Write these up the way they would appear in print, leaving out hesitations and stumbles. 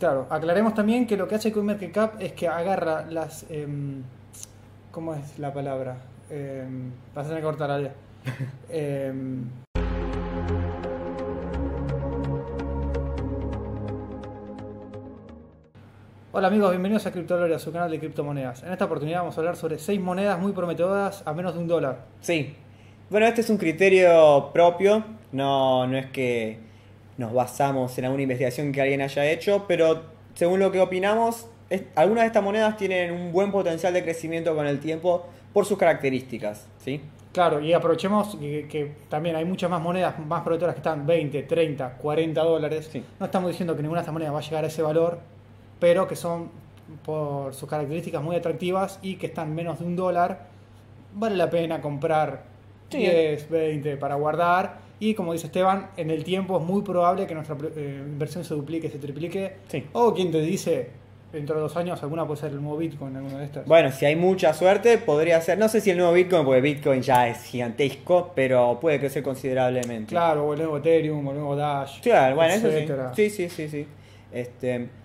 Claro, aclaremos también que lo que hace CoinMarketCap es que agarra las... ¿cómo es la palabra? Vas a tener que cortar área. Hola amigos, bienvenidos a CryptoLoria, su canal de criptomonedas. En esta oportunidad vamos a hablar sobre 6 monedas muy prometedoras a menos de $1. Sí. Bueno, este es un criterio propio, no es que nos basamos en alguna investigación que alguien haya hecho, pero según lo que opinamos, algunas de estas monedas tienen un buen potencial de crecimiento con el tiempo por sus características, ¿sí? Claro, y aprovechemos que también hay muchas más monedas más prometedoras que están 20, 30, $40. Sí. No estamos diciendo que ninguna de estas monedas va a llegar a ese valor, pero que son por sus características muy atractivas y que están menos de $1, vale la pena comprar 10, 20 para guardar. Y como dice Esteban, en el tiempo es muy probable que nuestra inversión se duplique, se triplique. Sí. O quien te dice, dentro de 2 años alguna puede ser el nuevo Bitcoin, alguna de estas. Bueno, si hay mucha suerte, podría ser, no sé si el nuevo Bitcoin, porque Bitcoin ya es gigantesco, pero puede crecer considerablemente. Claro, o el nuevo Ethereum, o el nuevo Dash. Claro, bueno, etcétera. eso sí.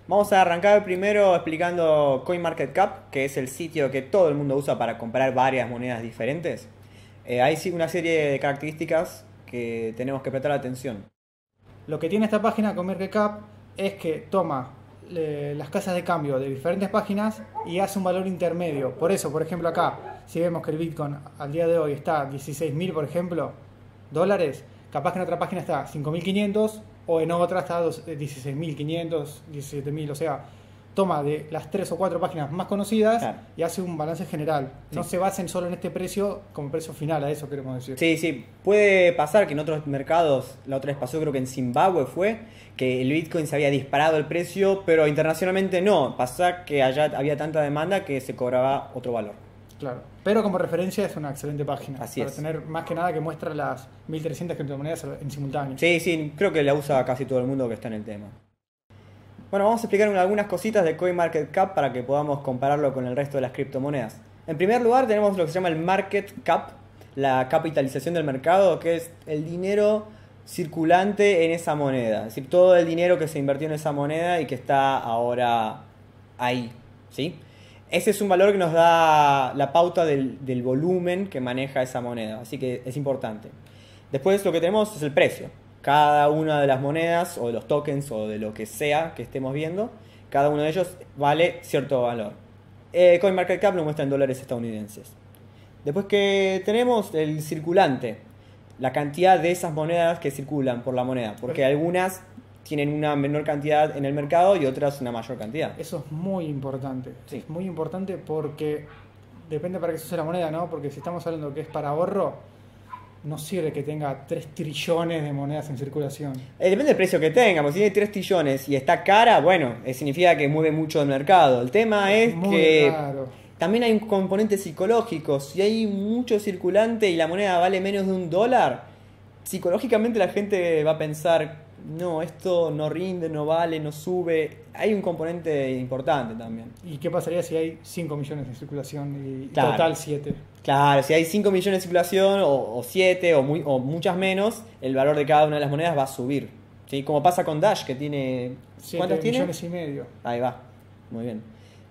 Vamos a arrancar primero explicando CoinMarketCap, que es el sitio que todo el mundo usa para comprar varias monedas diferentes. Hay sí una serie de características que tenemos que prestar atención. Lo que tiene esta página CoinMarketCap es que toma las casas de cambio de diferentes páginas y hace un valor intermedio. Por eso, por ejemplo, acá, si vemos que el Bitcoin al día de hoy está a 16.000, por ejemplo, dólares, capaz que en otra página está 5.500 o en otra está 16.500, 17.000, o sea, toma de las 3 o 4 páginas más conocidas, claro, y hace un balance general. Sí. No se basen solo en este precio como precio final, a eso queremos decir. Sí, puede pasar que en otros mercados, la otra vez pasó, creo que en Zimbabue fue, que el Bitcoin se había disparado el precio, pero internacionalmente no. Pasa que allá había tanta demanda que se cobraba otro valor. Claro, pero como referencia es una excelente página. Así para es. Tener más que nada que muestra las 1.300 criptomonedas en simultáneo. Sí, creo que la usa casi todo el mundo que está en el tema. Bueno, vamos a explicar algunas cositas de CoinMarketCap para que podamos compararlo con el resto de las criptomonedas. En primer lugar tenemos lo que se llama el market cap, la capitalización del mercado, que es el dinero circulante en esa moneda. Es decir, todo el dinero que se invirtió en esa moneda y que está ahora ahí, ¿sí? Ese es un valor que nos da la pauta del volumen que maneja esa moneda, así que es importante. Después lo que tenemos es el precio. Cada una de las monedas o de los tokens o de lo que sea que estemos viendo, cada uno de ellos vale cierto valor. CoinMarketCap lo muestra en dólares estadounidenses. Después que tenemos el circulante, la cantidad de esas monedas que circulan por la moneda, porque algunas tienen una menor cantidad en el mercado y otras una mayor cantidad. Eso es muy importante. Sí. Es muy importante porque depende para qué se use la moneda, ¿no? Porque si estamos hablando que es para ahorro, no sirve que tenga 3 trillones de monedas en circulación. Depende del precio que tenga, porque si tiene 3 trillones y está cara, bueno, significa que mueve mucho el mercado. El tema es que también hay un componente psicológico. Si hay mucho circulante y la moneda vale menos de $1, psicológicamente la gente va a pensar, no, esto no rinde, no vale, no sube. Hay un componente importante también. ¿Y qué pasaría si hay 5 millones en circulación y claro, total 7? Claro, si hay 5 millones en circulación o 7 o muchas menos, el valor de cada una de las monedas va a subir. ¿Sí? Como pasa con Dash, que tiene... ¿Cuántas tiene? 7,5 millones. Ahí va, muy bien.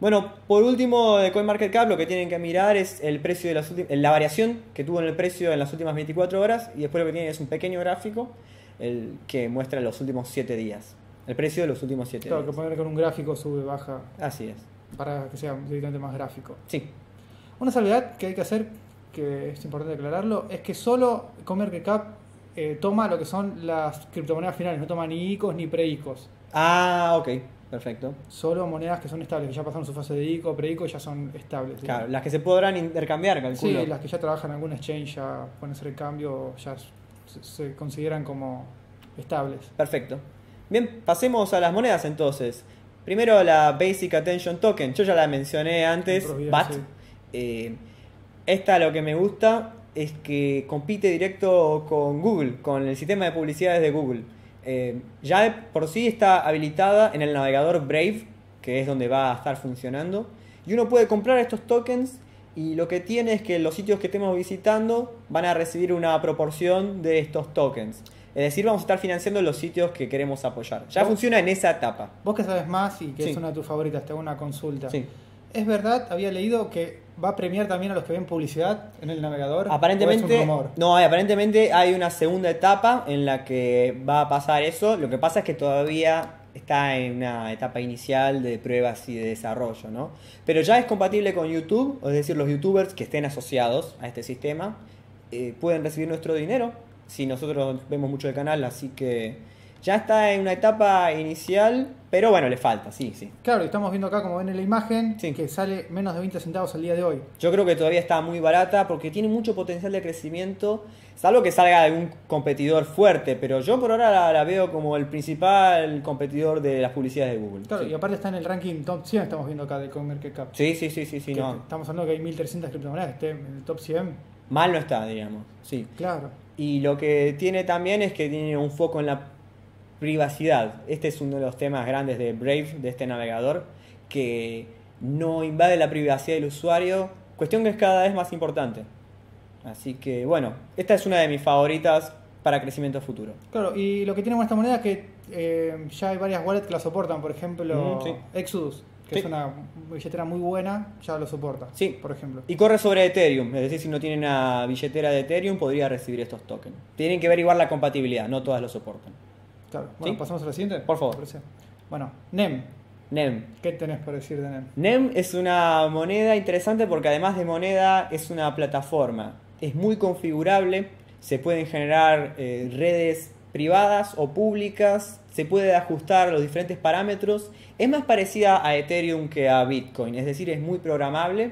Bueno, por último de CoinMarketCap lo que tienen que mirar es el precio de la variación que tuvo en el precio en las últimas 24 horas y después lo que tiene es un pequeño gráfico que muestra los últimos 7 días. El precio de los últimos 7 días. Claro, que poner con un gráfico sube, baja. Así es. Para que sea directamente más gráfico. Sí. Una salvedad que hay que hacer, que es importante aclararlo, es que solo CoinMarketCap toma lo que son las criptomonedas finales, no toma ni ICOs ni pre-ICOs. Ah, ok, perfecto. Solo monedas que son estables, que ya pasaron su fase de ICO, pre-ICO, ya son estables. Claro, digamos. Las que se podrán intercambiar, calculo. Sí, las que ya trabajan en algún exchange, ya pueden hacer el cambio, ya se consideran como estables. Perfecto. Bien, pasemos a las monedas entonces. Primero la Basic Attention Token, yo ya la mencioné antes, BAT. Sí. Esta lo que me gusta es que compite directo con Google, con el sistema de publicidades de Google. Ya por sí está habilitada en el navegador Brave, que es donde va a estar funcionando. Y uno puede comprar estos tokens y lo que tiene es que los sitios que estemos visitando van a recibir una proporción de estos tokens. Es decir, vamos a estar financiando los sitios que queremos apoyar. Ya ¿Vos? funciona en esa etapa. Vos que sabes más y que Sí. es una de tus favoritas, te hago una consulta. Sí. ¿Es verdad, había leído, que va a premiar también a los que ven publicidad en el navegador? ¿O es Aparentemente, un rumor? no, aparentemente hay una segunda etapa en la que va a pasar eso. Lo que pasa es que todavía está en una etapa inicial de pruebas y de desarrollo, ¿no? Pero ya es compatible con YouTube, es decir, los youtubers que estén asociados a este sistema pueden recibir nuestro dinero si nosotros vemos mucho el canal, así que ya está en una etapa inicial, pero bueno, le falta, sí. Claro, y estamos viendo acá, como ven en la imagen, Sí. que sale menos de 20 centavos al día de hoy. Yo creo que todavía está muy barata porque tiene mucho potencial de crecimiento, salvo que salga algún competidor fuerte, pero yo por ahora la veo como el principal competidor de las publicidades de Google. Claro, Sí. y aparte está en el ranking top 100, estamos viendo acá de CoinMarketCap. Sí, Que no. Estamos hablando que hay 1.300 criptomonedas, esté en el top 100. Mal no está, digamos. Sí. Claro. Y lo que tiene también es que tiene un foco en la privacidad. Este es uno de los temas grandes de Brave, de este navegador, que no invade la privacidad del usuario, cuestión que es cada vez más importante. Así que bueno, esta es una de mis favoritas para crecimiento futuro. Claro, y lo que tiene con esta moneda es que ya hay varias wallets que la soportan, por ejemplo, Sí. Exodus, que Sí. es una billetera muy buena, ya lo soporta. Sí. Por ejemplo. Y corre sobre Ethereum, es decir, si no tiene una billetera de Ethereum podría recibir estos tokens. Tienen que averiguar la compatibilidad, no todas lo soportan. Claro. Bueno, ¿Sí? pasamos a la siguiente. Por favor. ¿Te parece? Bueno, NEM. NEM. ¿Qué tenés por decir de NEM? NEM es una moneda interesante porque además de moneda es una plataforma. Es muy configurable, se pueden generar redes privadas o públicas, se puede ajustar los diferentes parámetros. Es más parecida a Ethereum que a Bitcoin, es decir, es muy programable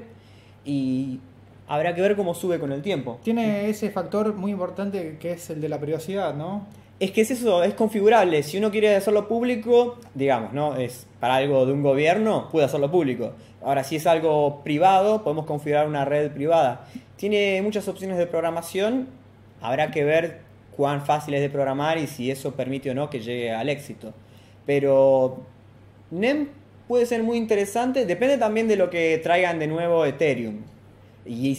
y habrá que ver cómo sube con el tiempo. Tiene ese factor muy importante que es el de la privacidad, ¿no? Es que es eso, es configurable. Si uno quiere hacerlo público, digamos, ¿no? Es para algo de un gobierno, puede hacerlo público. Ahora, si es algo privado, podemos configurar una red privada. Tiene muchas opciones de programación. Habrá que ver cuán fácil es de programar y si eso permite o no que llegue al éxito. Pero NEM puede ser muy interesante. Depende también de lo que traigan de nuevo Ethereum y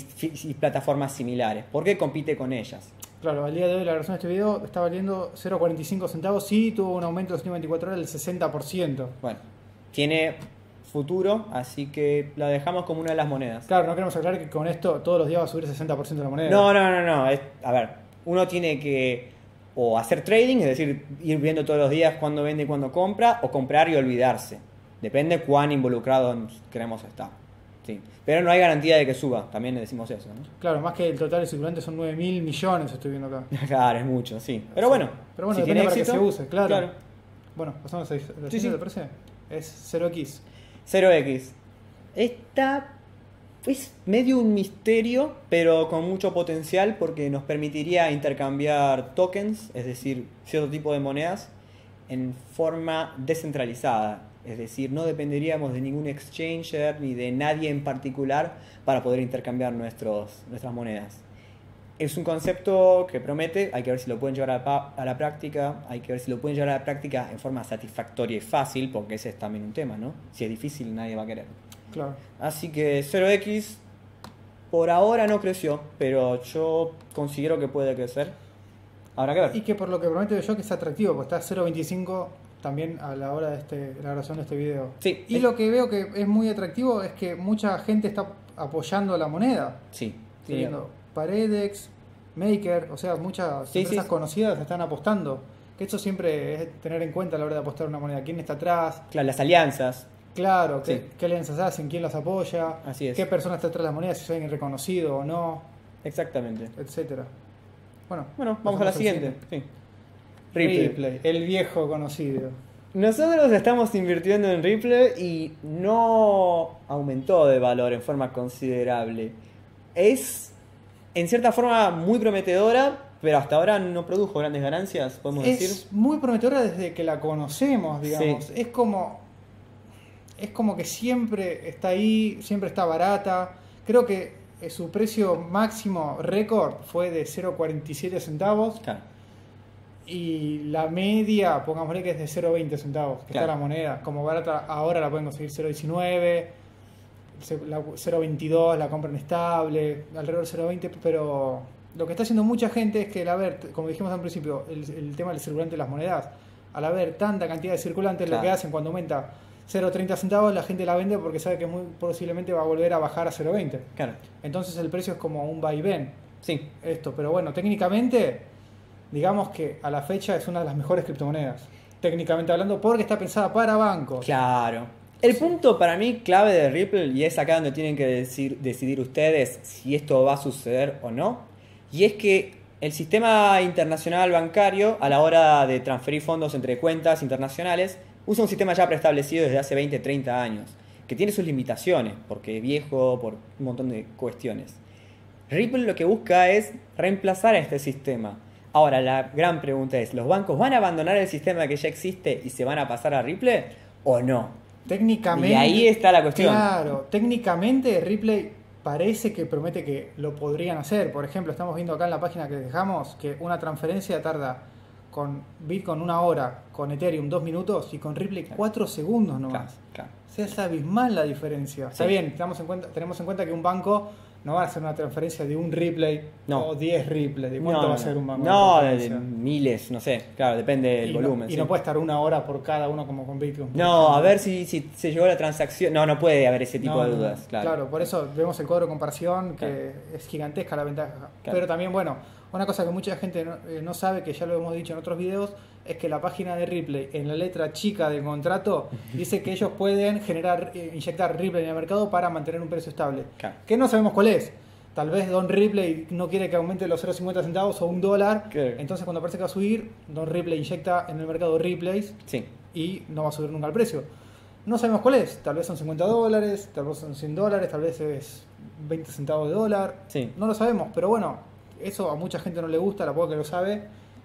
plataformas similares, porque compite con ellas. Claro, al día de hoy la grabación de este video está valiendo 0,45 centavos. Sí, tuvo un aumento de las últimas 24 horas del 60%. Bueno, tiene futuro, así que la dejamos como una de las monedas. Claro, no queremos aclarar que con esto todos los días va a subir 60% la moneda. No. A ver, uno tiene que o hacer trading, es decir, ir viendo todos los días cuándo vende y cuándo compra, o comprar y olvidarse. Depende cuán involucrados queremos estar. Sí. Pero no hay garantía de que suba, también le decimos eso, ¿no? Claro, más que el total de circulantes son 9.000 millones, estoy viendo acá. Claro, es mucho, sí. Pero bueno, Pero bueno, si depende tiene para que éxito, se use, claro. claro. Bueno, pasamos a la siguiente, Sí. ¿te parece? Es 0x. 0x. Esta es medio un misterio, pero con mucho potencial porque nos permitiría intercambiar tokens, es decir, cierto tipo de monedas, en forma descentralizada. Es decir, no dependeríamos de ningún exchanger ni de nadie en particular para poder intercambiar nuestras monedas. Es un concepto que promete, hay que ver si lo pueden llevar a la práctica, hay que ver si lo pueden llevar a la práctica en forma satisfactoria y fácil, porque ese es también un tema, ¿no? Si es difícil nadie va a querer. Claro. Así que 0x por ahora no creció, pero yo considero que puede crecer. Habrá que ver. Y que por lo que promete yo que es atractivo, porque está 0.25 también a la hora de la grabación de este video. Sí. Y lo que veo que es muy atractivo es que mucha gente está apoyando la moneda. Sí. Estoy viendo Paredex, Maker, o sea, muchas Sí, empresas sí. conocidas están apostando. Que eso siempre es tener en cuenta a la hora de apostar una moneda. ¿Quién está atrás? Claro, las alianzas. Claro, Sí. qué alianzas hacen, quién las apoya, Así es. qué persona está atrás de las monedas, si es alguien reconocido o no, Exactamente. etcétera. Bueno, Bueno, vamos a la al siguiente. Sí. Ripple, el viejo conocido. Nosotros estamos invirtiendo en Ripple y no aumentó de valor en forma considerable. Es, en cierta forma, muy prometedora, pero hasta ahora no produjo grandes ganancias, podemos Es decir. muy prometedora desde que la conocemos, digamos. Sí. Es como que siempre está ahí, siempre está barata. Creo que su precio máximo récord fue de 0,47 centavos. Claro. Y la media, pongámosle que es de 0,20 centavos, que Claro. está la moneda. Como barata ahora la pueden conseguir 0,19, 0,22 la compran estable, alrededor de 0,20, pero lo que está haciendo mucha gente es que al haber, como dijimos al principio, el tema del circulante de las monedas, al haber tanta cantidad de circulantes, Claro. lo que hacen cuando aumenta 0,30 centavos, la gente la vende porque sabe que muy posiblemente va a volver a bajar a 0,20. Claro. Entonces el precio es como un vaivén. Sí. Esto, pero bueno, técnicamente, digamos que a la fecha es una de las mejores criptomonedas. Técnicamente hablando, porque está pensada para bancos. Claro. El punto para mí clave de Ripple, y es acá donde tienen que decidir ustedes si esto va a suceder o no, y es que el sistema internacional bancario, a la hora de transferir fondos entre cuentas internacionales, usa un sistema ya preestablecido desde hace 20, 30 años, que tiene sus limitaciones, porque es viejo, por un montón de cuestiones. Ripple lo que busca es reemplazar a este sistema. Ahora, la gran pregunta es, ¿los bancos van a abandonar el sistema que ya existe y se van a pasar a Ripple o no? Técnicamente. Y ahí está la cuestión. Claro, técnicamente Ripley parece que promete que lo podrían hacer. Por ejemplo, estamos viendo acá en la página que dejamos que una transferencia tarda con Bitcoin 1 hora, con Ethereum 2 minutos y con Ripley 4 segundos nomás. Claro. O sea, es abismal la diferencia. Está bien, tenemos en cuenta que un banco no va a hacer una transferencia de un Ripley No. o 10 Ripley. ¿De cuánto va a ser un banco? No, de de transferencia? miles, no sé. Claro, depende del volumen. Y sí. no puede estar 1 hora por cada uno como con Bitcoin. No, a ver si se llegó la transacción. No, no puede haber ese tipo No, de no, dudas. Claro. por eso vemos el cuadro de comparación que Claro. es gigantesca la ventaja. Claro. Pero también, bueno, una cosa que mucha gente no sabe, que ya lo hemos dicho en otros videos, es que la página de Ripley, en la letra chica del contrato, dice que ellos pueden inyectar Ripley en el mercado para mantener un precio estable. Claro. Que no sabemos cuál es. Tal vez Don Ripley no quiere que aumente los 0,50 centavos o $1. Claro. Entonces cuando parece que va a subir, Don Ripley inyecta en el mercado Riplays Sí. y no va a subir nunca el precio. No sabemos cuál es, tal vez son $50, tal vez son $100, tal vez es 20 centavos de dólar, Sí. no lo sabemos, pero bueno, eso a mucha gente no le gusta, la poca que lo sabe,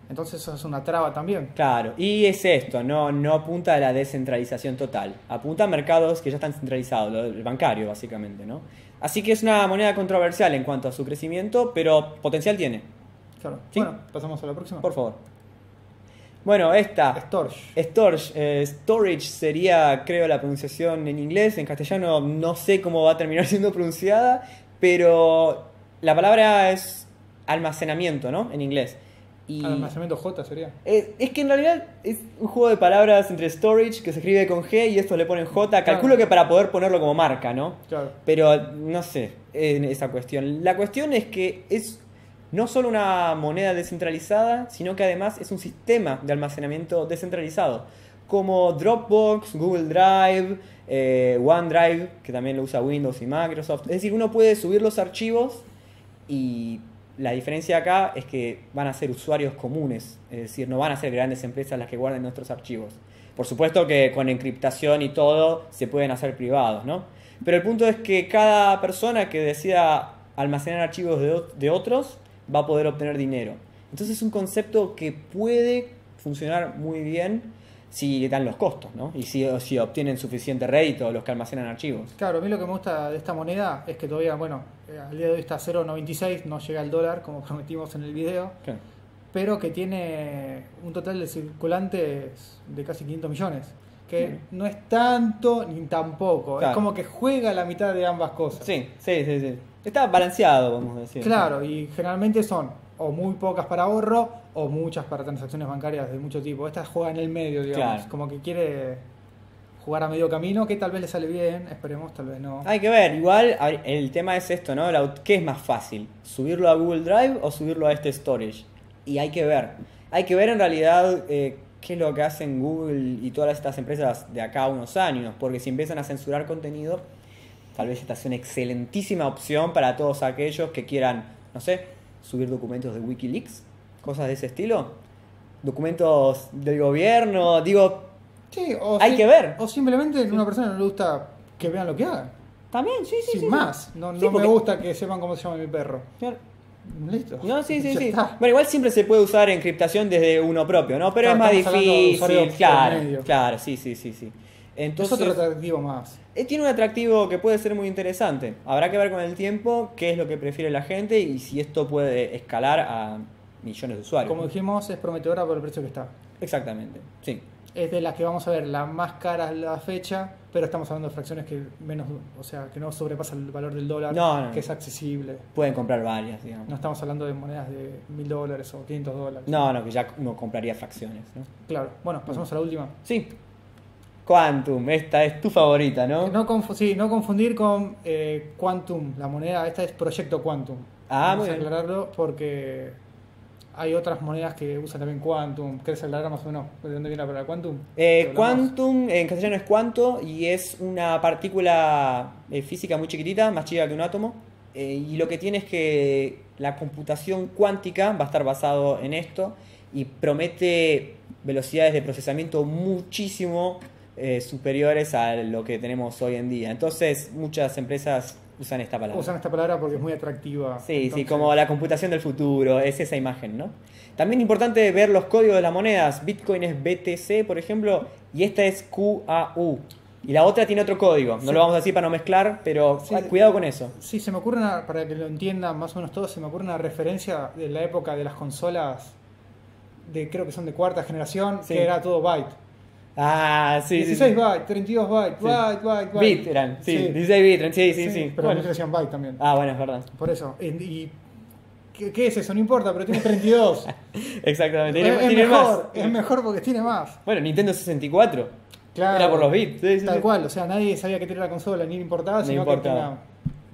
entonces eso es una traba también. Claro, y es esto, no apunta a la descentralización total, apunta a mercados que ya están centralizados, el bancario básicamente, ¿no? Así que es una moneda controversial en cuanto a su crecimiento, pero potencial tiene, Claro. ¿Sí? Bueno, pasamos a la próxima. por favor. Bueno, esta, Storage. Storage sería, creo, la pronunciación en inglés, en castellano no sé cómo va a terminar siendo pronunciada, pero la palabra es almacenamiento, ¿no? En inglés. Y Almacenamiento J sería. es que en realidad es un juego de palabras entre storage, que se escribe con G, y esto le ponen J. Calculo que para poder ponerlo como marca, ¿no? Claro. Pero no sé, en esa cuestión. La cuestión es que es no solo una moneda descentralizada, sino que además es un sistema de almacenamiento descentralizado. Como Dropbox, Google Drive, OneDrive, que también lo usa Windows y Microsoft. Es decir, uno puede subir los archivos y la diferencia acá es que van a ser usuarios comunes, es decir, no van a ser grandes empresas las que guarden nuestros archivos. Por supuesto que con encriptación y todo se pueden hacer privados, ¿no? Pero el punto es que cada persona que decida almacenar archivos de otros va a poder obtener dinero. Entonces es un concepto que puede funcionar muy bien si dan los costos, ¿no? Y si obtienen suficiente rédito los que almacenan archivos. Claro, a mí lo que me gusta de esta moneda es que todavía, bueno, al día de hoy está 0,96, no llega al dólar como prometimos en el video, Claro. pero que tiene un total de circulantes de casi 500 millones, que no es tanto ni tampoco, Claro. es como que juega la mitad de ambas cosas. Sí. Está balanceado, vamos a decir. Claro, y generalmente son o muy pocas para ahorro o muchas para transacciones bancarias de mucho tipo. Esta juega en el medio, digamos, Claro. como que quiere jugar a medio camino, que tal vez le sale bien, esperemos, tal vez no. Hay que ver, igual a ver, el tema es esto, ¿no? ¿Qué es más fácil? ¿Subirlo a Google Drive o subirlo a este storage? Y hay que ver. Hay que ver en realidad qué es lo que hacen Google y todas estas empresas de acá a unos años. Porque si empiezan a censurar contenido, tal vez esta sea una excelentísima opción para todos aquellos que quieran, no sé, subir documentos de Wikileaks, cosas de ese estilo. Documentos del gobierno, digo, Sí, o hay que ver. O simplemente a una persona no le gusta que vean lo que hagan. También, sí. Sin más. No, Sí, no porque- me gusta que sepan cómo se llama mi perro. Claro. Listo. No, sí. Ya está. Bueno, igual siempre se puede usar encriptación desde uno propio, ¿no? Pero Claro, es más estamos hablando de difícil. usuarios Claro, promedio. claro, sí. Es otro Entonces, atractivo más. tiene un atractivo que puede ser muy interesante. Habrá que ver con el tiempo qué es lo que prefiere la gente y si esto puede escalar a millones de usuarios. Como dijimos, es prometedora por el precio que está. Exactamente, sí. es de las que vamos a ver la más cara a la fecha, pero estamos hablando de fracciones que menos, o sea, que no sobrepasan el valor del dólar, No. que es accesible. Pueden comprar varias, digamos. No estamos hablando de monedas de $1000 o $500. No, que ya uno compraría fracciones, ¿no? Claro. Bueno, pasamos a la última. Sí. Quantum, esta es tu favorita, ¿no? No confundir con Quantum, la moneda. Esta es Proyecto Quantum. Ah, Vamos muy a bien. aclararlo porque hay otras monedas que usan también Quantum. ¿Querés aclarar más o menos de dónde viene la palabra Quantum? Quantum en castellano es cuanto y es una partícula física muy chiquitita, más chica que un átomo. Y lo que tiene es que la computación cuántica va a estar basado en esto y promete velocidades de procesamiento muchísimo superiores a lo que tenemos hoy en día. Entonces muchas empresas usan esta palabra. Usan esta palabra porque es muy atractiva. Sí, Entonces, como la computación del futuro, es esa imagen, ¿no? También es importante ver los códigos de las monedas. Bitcoin es BTC, por ejemplo, y esta es QAU. Y la otra tiene otro código. No Sí. lo vamos a decir para no mezclar, pero Sí. cuidado con eso. Sí, se me ocurre para que lo entiendan más o menos todos, se me ocurre una referencia de la época de las consolas creo que son de cuarta generación, Sí. que era todo byte. Ah, sí, 16 sí. bytes, 32 bytes, Sí. byte. Bit eran, sí, 16 bits, sí. Pero Bueno. muchos decían byte también. Ah, bueno, es verdad. Por eso. ¿Qué es eso? No importa, pero tiene 32. Exactamente. es Tiene mejor, más. es mejor porque tiene más. Bueno, Nintendo 64. Claro. Era por los bits. Sí, Tal sí. cual, o sea, nadie sabía que tenía la consola, ni le importaba, No sino importaba.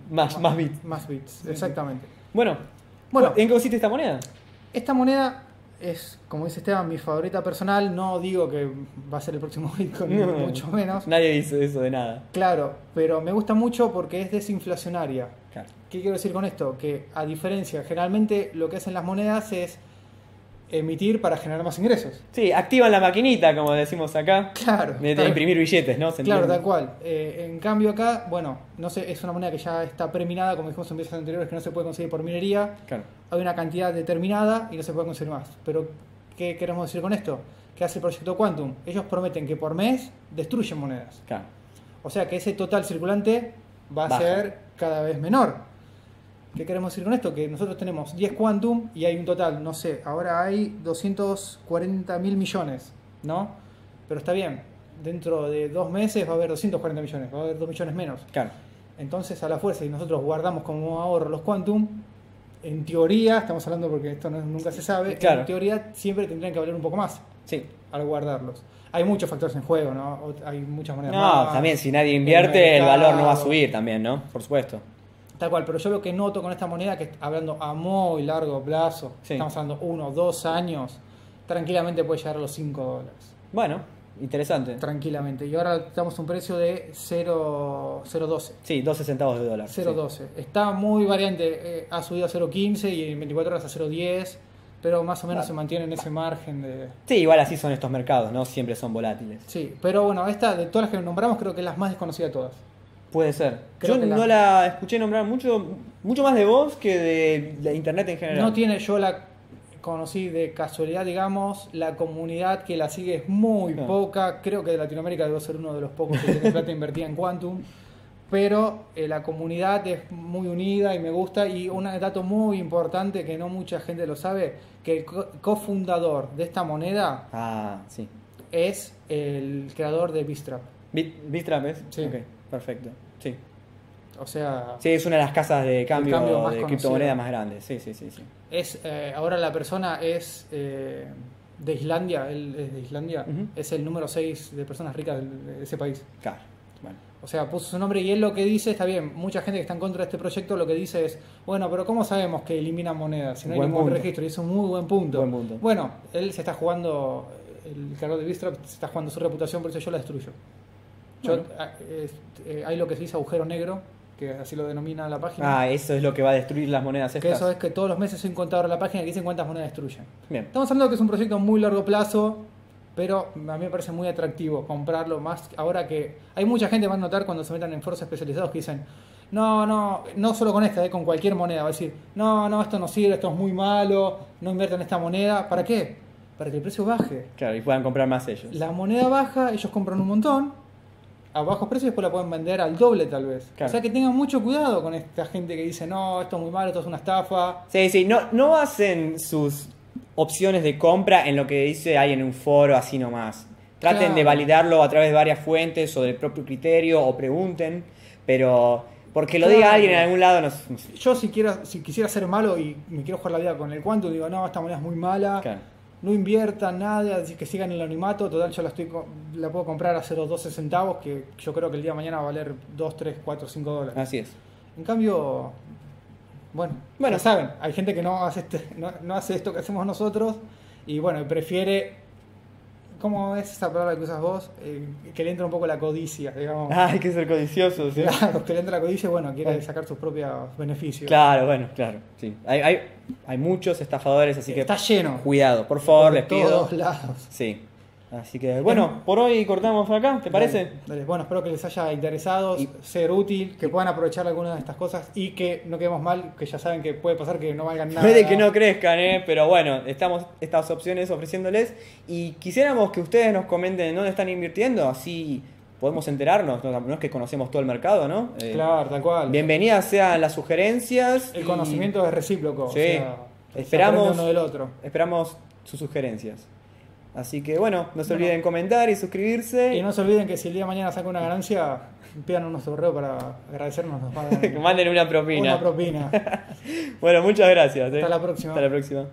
que Más bits. tenía más bits. Exactamente. Bueno, Bueno. ¿en qué consiste esta moneda? Esta moneda es, como dice Esteban, mi favorita personal. No digo que va a ser el próximo Bitcoin, ni mucho menos. Nadie dice eso de nada. Claro, pero me gusta mucho porque es desinflacionaria. Claro. ¿Qué quiero decir con esto? Que a diferencia, generalmente lo que hacen las monedas es emitir para generar más ingresos. Sí, activan la maquinita, como decimos acá. Claro. De tal- imprimir billetes, ¿no? ¿Se Claro, entiende? tal cual. En cambio acá, bueno, no sé, es una moneda que ya está preminada, como dijimos en veces anteriores, que no se puede conseguir por minería. Claro. Hay una cantidad determinada y no se puede conseguir más. Pero, ¿qué queremos decir con esto? ¿Qué hace el proyecto Quantum? Ellos prometen que por mes destruyen monedas. Claro. O sea que ese total circulante va a Baja. ser cada vez menor. ¿Qué queremos decir con esto? Que nosotros tenemos 10 Quantum y hay un total, no sé, ahora hay 240.000 millones, ¿no? Pero está bien, dentro de 2 meses va a haber 240 millones, va a haber 2 millones menos. Claro. Entonces, a la fuerza, y nosotros guardamos como ahorro los Quantum, en teoría, estamos hablando porque esto nunca se sabe, Claro. en teoría siempre tendrían que valer un poco más Sí. al guardarlos. Hay muchos factores en juego, ¿no? Hay muchas monedas No, más. también si nadie invierte, el mercado. valor no va a subir también, ¿no? Por supuesto. Tal cual, pero yo lo que noto con esta moneda, que hablando a muy largo plazo, Sí. estamos hablando 1 o 2 años, tranquilamente puede llegar a los $5. Bueno, interesante. Tranquilamente. Y ahora estamos a un precio de 0.12. Sí, 12 centavos de dólar. 0.12. Está muy variante. Ha subido a 0.15 y en 24 horas a 0.10, pero más o menos Claro. se mantiene en ese margen de... Sí, igual así son estos mercados, ¿no? Siempre son volátiles. Sí, pero bueno, esta de todas las que nombramos creo que es la más desconocida de todas. Puede ser. Creo Yo que no la escuché nombrar mucho más de vos que de la internet en general. No tiene, yo la conocí de casualidad, digamos, la comunidad que la sigue es muy No. poca, creo que de Latinoamérica debo ser uno de los pocos que tiene plata invertida en Quantum, pero la comunidad es muy unida y me gusta, y un dato muy importante que no mucha gente lo sabe, que el cofundador de esta moneda Ah, sí. es el creador de Bistrap. ¿Bistrap es? Sí. Ok, perfecto. Sí. O sea, Sí, es una de las casas de cambio, cambio más de conocida. criptomonedas más grandes. Sí. es ahora la persona es de Islandia, él es de Islandia, Ujú. es el número 6 de personas ricas de ese país. Claro. Bueno. O sea, puso su nombre y él lo que dice, está bien, mucha gente que está en contra de este proyecto lo que dice es, bueno, pero ¿cómo sabemos que eliminan monedas si no hay Buen ningún punto. registro? Y es un muy buen punto. Buen punto. Bueno, él se está jugando, el creador de Bistrap se está jugando su reputación, por eso yo la destruyo. Bueno. Hay lo que se dice agujero negro, que así lo denomina la página. Ah, eso es lo que va a destruir las monedas Que estas. eso es que todos los meses hay un contador en la página que dice cuántas monedas destruyen. Bien. Estamos hablando de que es un proyecto a muy largo plazo, pero a mí me parece muy atractivo comprarlo más ahora que hay mucha gente, va a notar cuando se metan en foros especializados que dicen, no solo con esta, con cualquier moneda, va a decir, no, esto no sirve, esto es muy malo, no inviertan en esta moneda, ¿para qué? Para que el precio baje. Claro, y puedan comprar más ellos. La moneda baja, ellos compran un montón, a bajos precios, y después la pueden vender al doble tal vez. Claro. O sea que tengan mucho cuidado con esta gente que dice, no, esto es muy malo, esto es una estafa. Sí, no hacen sus opciones de compra en lo que dice alguien en un foro así nomás. traten Claro. de validarlo a través de varias fuentes o del propio criterio o pregunten, pero porque lo diga Claro. alguien en algún lado no sé. Yo si quisiera ser malo y me quiero jugar la vida con el Quantum, digo, no, esta moneda es muy mala, Claro. no inviertan nada, así que sigan el anonimato, total yo la puedo comprar a 0,12 centavos, que yo creo que el día de mañana va a valer 2, 3, 4, 5 dólares. Así es. En cambio, bueno, Bueno. ya saben, hay gente que no hace, no hace esto que hacemos nosotros y bueno, prefiere, ¿cómo es esa palabra que usas vos? Que le entra un poco la codicia, digamos. Hay que ser codiciosos. ¿sí? Claro, que le entra la codicia, bueno, quiere sacar sus propios beneficios. Claro, bueno, claro. Sí. Hay muchos estafadores, así que Está lleno. cuidado, por favor, les Por pido. todos lados. Sí. Así que, bueno, por hoy cortamos acá, ¿te parece? Dale, dale. Bueno, espero que les haya interesado, ser útil, que puedan aprovechar algunas de estas cosas y que no quedemos mal, que ya saben que puede pasar que no valgan nada. Puede que no crezcan, pero bueno, estamos estas opciones ofreciéndoles y quisiéramos que ustedes nos comenten en dónde están invirtiendo, así podemos enterarnos, no es que conocemos todo el mercado, ¿no? Claro, tal cual. Bienvenidas sean las sugerencias. El y conocimiento es recíproco. Sí. O sea, se Esperamos- aprende uno del otro. Esperamos sus sugerencias. Así que bueno, no se olviden comentar y suscribirse. Y no se olviden que si el día de mañana saca una ganancia, pidan nuestro correo para agradecernos. Nos Que manden una propina. una propina. Bueno, muchas gracias. Hasta la próxima. Hasta la próxima.